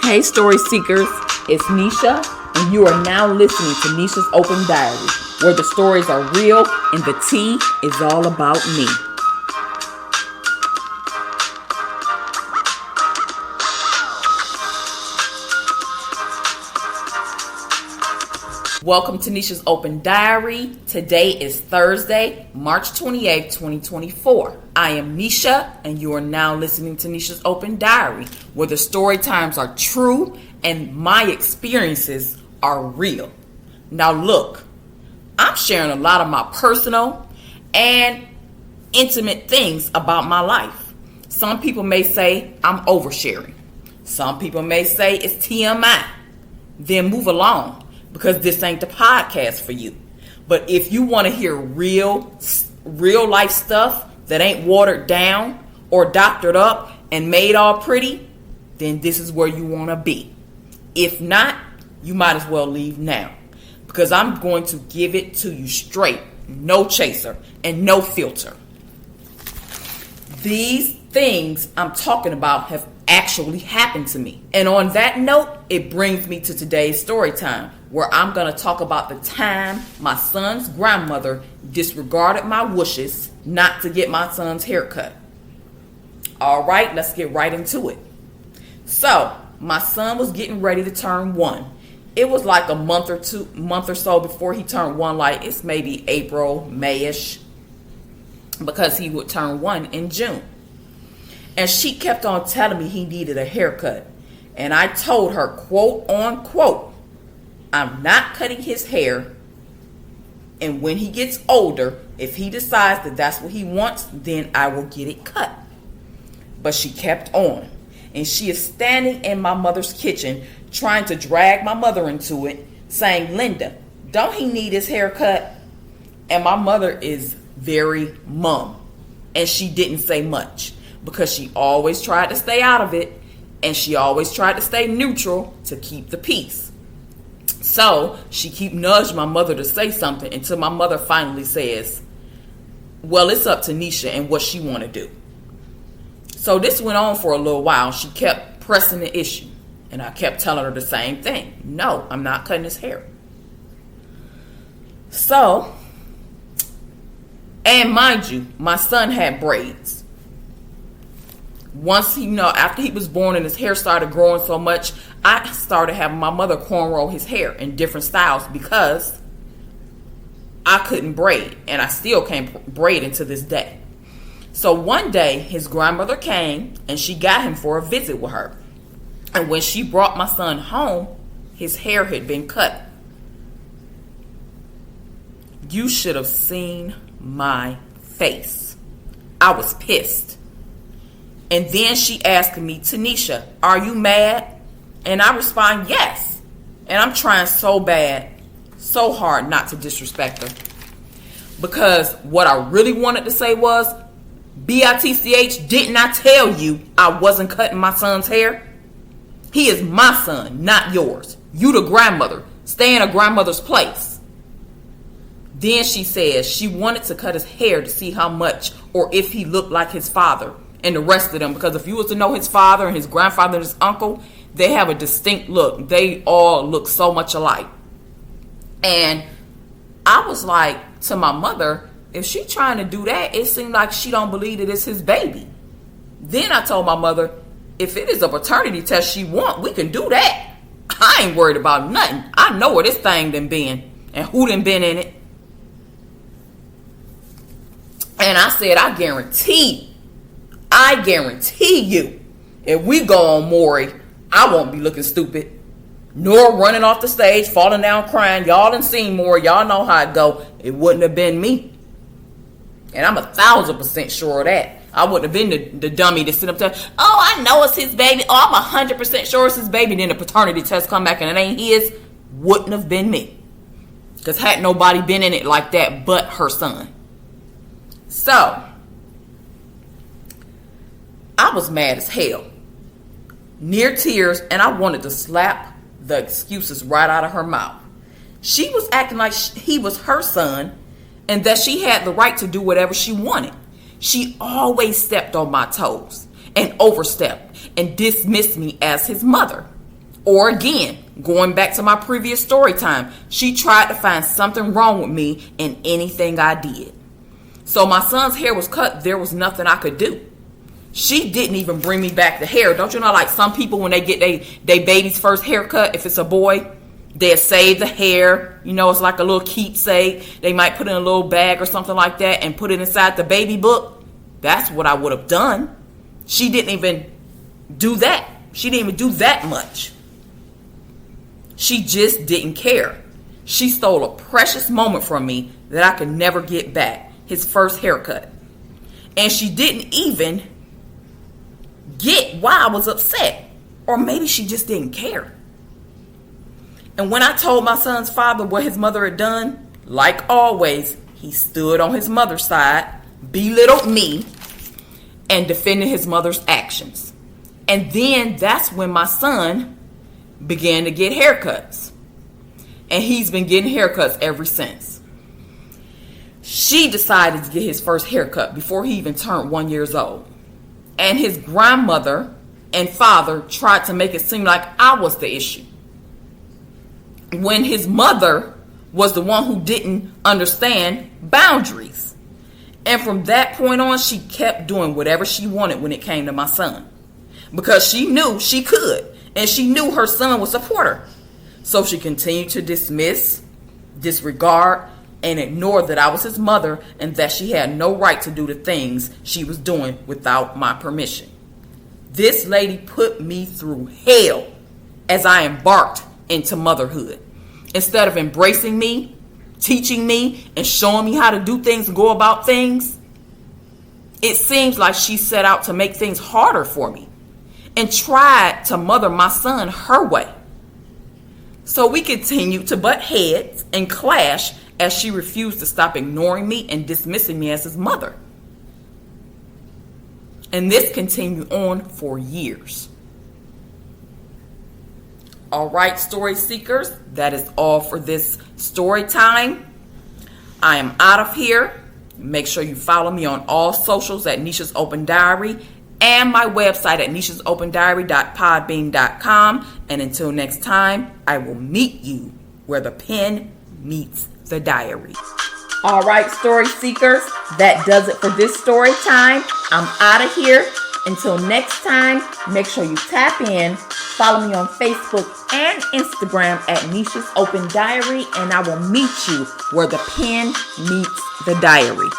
Hey story seekers, it's Nisha and you are now listening to Nisha's Open Diary, where the stories are real and the tea is all about me. Welcome to Nisha's Open Diary. Today is Thursday, March 28th, 2024. I am Nisha, and you are now listening to Nisha's Open Diary, where the story times are true and my experiences are real. Now look, I'm sharing a lot of my personal and intimate things about my life. Some people may say I'm oversharing. Some people may say it's TMI. Then move along, because this ain't the podcast for you. But if you want to hear real life stuff that ain't watered down or doctored up and made all pretty, then this is where you want to be. If not, you might as well leave now, because I'm going to give it to you straight, no chaser and no filter. These things I'm talking about have actually happened to me. And on that note, it brings me to today's story time, where I'm going to talk about the time my son's grandmother disregarded my wishes not to get my son's haircut. All right, let's get right into it. So, my son was getting ready to turn 1. It was like a month or so before he turned 1, like it's maybe April, May-ish, because he would turn 1 in June. And she kept on telling me he needed a haircut. And I told her, quote unquote, I'm not cutting his hair. And when he gets older, if he decides that that's what he wants, then I will get it cut. But she kept on. And she is standing in my mother's kitchen trying to drag my mother into it, saying, Linda, don't he need his hair cut? And my mother is very mum. And she didn't say much, because she always tried to stay out of it, and she always tried to stay neutral to keep the peace. So she keep nudging my mother to say something until my mother finally says, well, it's up to Nisha and what she want to do. So this went on for a little while. She kept pressing the issue, and I kept telling her the same thing. No, I'm not cutting his hair. So, and mind you, my son had braids. Once after he was born and his hair started growing so much, I started having my mother cornrow his hair in different styles, because I couldn't braid, and I still can't braid until this day. So one day his grandmother came and she got him for a visit with her. And when she brought my son home, his hair had been cut. You should have seen my face. I was pissed. And then she asked me, Tanisha, are you mad? And I respond, yes. And I'm trying so bad, so hard not to disrespect her. Because what I really wanted to say was, BITCH, didn't I tell you I wasn't cutting my son's hair? He is my son, not yours. You the grandmother. Stay in a grandmother's place. Then she says she wanted to cut his hair to see how much, or if he looked like his father and the rest of them. Because if you was to know his father and his grandfather and his uncle, they have a distinct look. They all look so much alike. And I was like to my mother, if she trying to do that, it seemed like she don't believe that it's his baby. Then I told my mother, if it is a paternity test she want, we can do that. I ain't worried about nothing. I know where this thing done been and who done been in it. And I said, I guarantee you, if we go on Maury, I won't be looking stupid, nor running off the stage, falling down crying. Y'all done seen Maury. Y'all know how it go. It wouldn't have been me. And I'm 1,000% sure of that. I wouldn't have been the dummy to sit up there, oh, I know it's his baby. Oh, I'm 100% sure it's his baby. Then the paternity test come back and it ain't his. Wouldn't have been me. Because had nobody been in it like that but her son. So, I was mad as hell. Near tears, and I wanted to slap the excuses right out of her mouth. She was acting like he was her son and that she had the right to do whatever she wanted. She always stepped on my toes and overstepped and dismissed me as his mother. Or again, going back to my previous story time, she tried to find something wrong with me in anything I did. So my son's hair was cut. There was nothing I could do. She didn't even bring me back the hair. Don't you know, like some people, when they get they baby's first haircut, if it's a boy, they'll save the hair. You know, it's like a little keepsake. They might put it in a little bag or something like that and put it inside the baby book. That's what I would have done. She didn't even do that. She didn't even do that much. She just didn't care. She stole a precious moment from me that I could never get back. His first haircut. And she didn't even get why I was upset. Or maybe she just didn't care. And when I told my son's father what his mother had done, like always, he stood on his mother's side, belittled me, and defended his mother's actions. And then that's when my son began to get haircuts. And he's been getting haircuts ever since. She decided to get his first haircut before he even turned 1 year old. And his grandmother and father tried to make it seem like I was the issue, when his mother was the one who didn't understand boundaries. And from that point on, she kept doing whatever she wanted when it came to my son. Because she knew she could. And she knew her son would support her. So she continued to dismiss, disregard, and ignore that I was his mother and that she had no right to do the things she was doing without my permission. This lady put me through hell as I embarked into motherhood. Instead of embracing me, teaching me, and showing me how to do things and go about things, it seems like she set out to make things harder for me and tried to mother my son her way. So we continued to butt heads and clash as she refused to stop ignoring me and dismissing me as his mother. And this continued on for years. All right, story seekers, that is all for this story time. I am out of here. Make sure you follow me on all socials at Nisha's Open Diary and my website at nishasopendiary.podbean.com. And until next time, I will meet you where the pen meets the diary. All right, story seekers, that does it for this story time. I'm out of here. Until next time, make sure you tap in, follow me on Facebook and Instagram at Nisha's Open Diary, and I will meet you where the pen meets the diary.